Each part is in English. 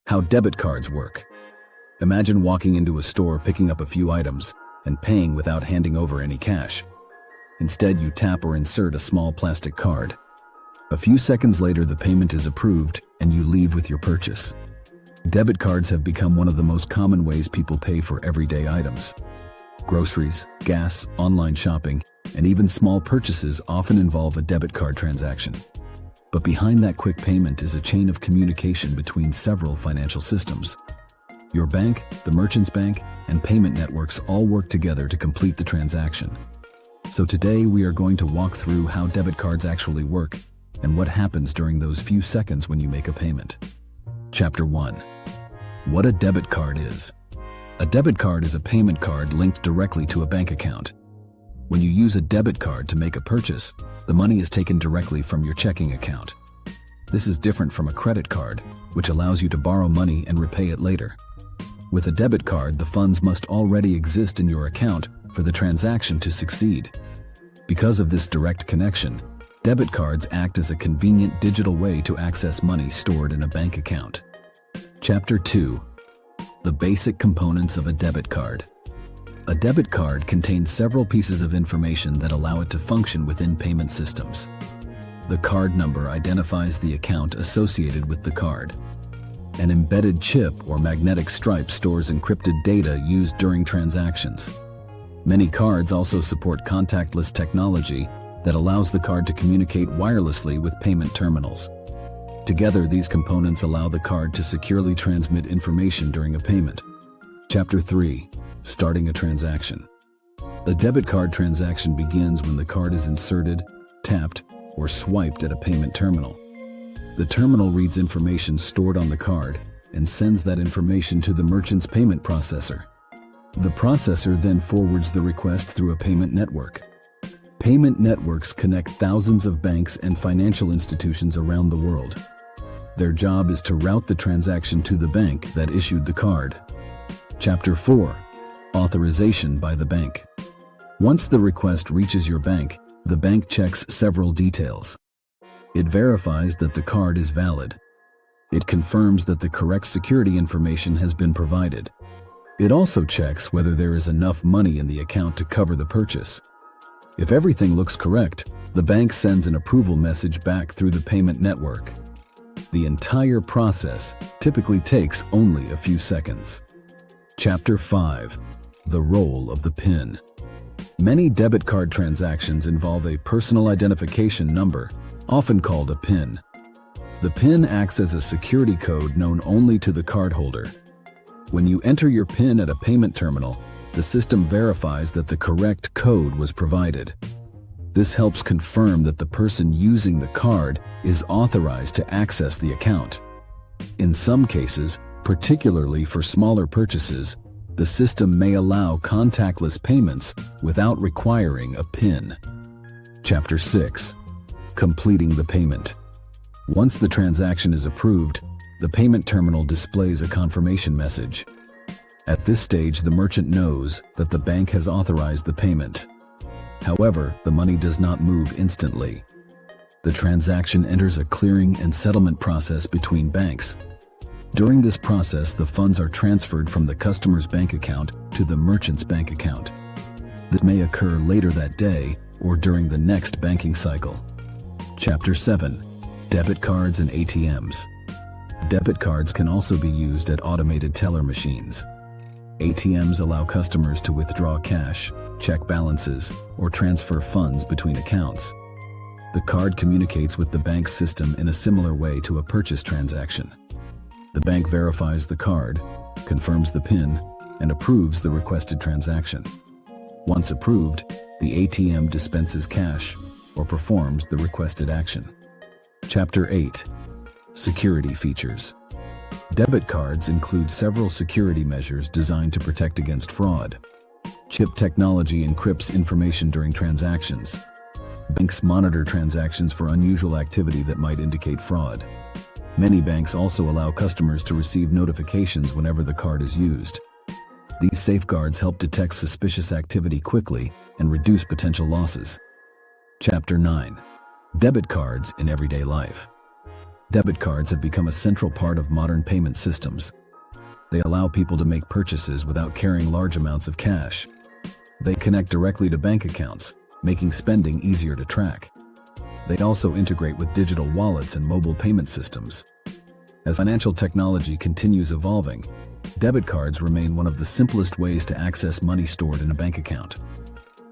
How debit cards work. Imagine walking into a store, picking up a few items, and paying without handing over any cash. Instead, you tap or insert a small plastic card. A few seconds later, the payment is approved, and you leave with your purchase. Debit cards have become one of the most common ways people pay for everyday items. Groceries, gas, online shopping, and even small purchases often involve a debit card transaction. But behind that quick payment is a chain of communication between several financial systems. Your bank, the merchant's bank, and payment networks all work together to complete the transaction. So today we are going to walk through how debit cards actually work and what happens during those few seconds when you make a payment. Chapter 1. What a debit card is. A debit card is a payment card linked directly to a bank account. When you use a debit card to make a purchase, the money is taken directly from your checking account. This is different from a credit card, which allows you to borrow money and repay it later. With a debit card, the funds must already exist in your account for the transaction to succeed. Because of this direct connection, debit cards act as a convenient digital way to access money stored in a bank account. Chapter 2. The basic components of a debit card. A debit card contains several pieces of information that allow it to function within payment systems. The card number identifies the account associated with the card. An embedded chip or magnetic stripe stores encrypted data used during transactions. Many cards also support contactless technology that allows the card to communicate wirelessly with payment terminals. Together, these components allow the card to securely transmit information during a payment. Chapter 3. Starting a transaction. A debit card transaction begins when the card is inserted, tapped, or swiped at a payment terminal. The terminal reads information stored on the card and sends that information to the merchant's payment processor. The processor then forwards the request through a payment network. Payment networks connect thousands of banks and financial institutions around the world. Their job is to route the transaction to the bank that issued the card. Chapter 4. Authorization by the bank. Once the request reaches your bank, the bank checks several details. It verifies that the card is valid. It confirms that the correct security information has been provided. It also checks whether there is enough money in the account to cover the purchase. If everything looks correct, the bank sends an approval message back through the payment network. The entire process typically takes only a few seconds. Chapter 5. The role of the PIN. Many debit card transactions involve a personal identification number, often called a PIN. The PIN acts as a security code known only to the cardholder. When you enter your PIN at a payment terminal, the system verifies that the correct code was provided. This helps confirm that the person using the card is authorized to access the account. In some cases, particularly for smaller purchases, the system may allow contactless payments without requiring a PIN. Chapter 6. Completing the payment. Once the transaction is approved, the payment terminal displays a confirmation message. At this stage, the merchant knows that the bank has authorized the payment. However, the money does not move instantly. The transaction enters a clearing and settlement process between banks. During this process, the funds are transferred from the customer's bank account to the merchant's bank account. This may occur later that day or during the next banking cycle. Chapter 7. Debit cards and ATMs. Debit cards can also be used at automated teller machines. ATMs allow customers to withdraw cash, check balances, or transfer funds between accounts. The card communicates with the bank's system in a similar way to a purchase transaction. The bank verifies the card, confirms the PIN, and approves the requested transaction. Once approved, the ATM dispenses cash or performs the requested action. Chapter 8. Security features. Debit cards include several security measures designed to protect against fraud. Chip technology encrypts information during transactions. Banks monitor transactions for unusual activity that might indicate fraud. Many banks also allow customers to receive notifications whenever the card is used. These safeguards help detect suspicious activity quickly and reduce potential losses. Chapter 9. Debit cards in everyday life. Debit cards have become a central part of modern payment systems. They allow people to make purchases without carrying large amounts of cash. They connect directly to bank accounts, making spending easier to track. They also integrate with digital wallets and mobile payment systems. As financial technology continues evolving, debit cards remain one of the simplest ways to access money stored in a bank account.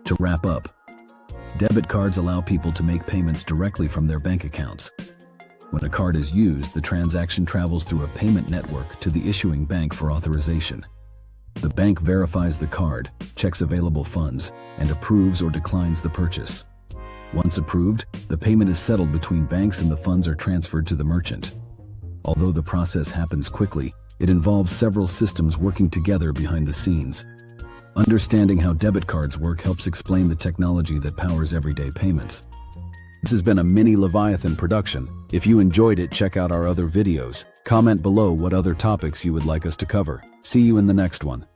To wrap up, debit cards allow people to make payments directly from their bank accounts. When a card is used, the transaction travels through a payment network to the issuing bank for authorization. The bank verifies the card, checks available funds, and approves or declines the purchase. Once approved, the payment is settled between banks and the funds are transferred to the merchant. Although the process happens quickly, it involves several systems working together behind the scenes. Understanding how debit cards work helps explain the technology that powers everyday payments. This has been a mini Leviathan production. If you enjoyed it, check out our other videos. Comment below what other topics you would like us to cover. See you in the next one.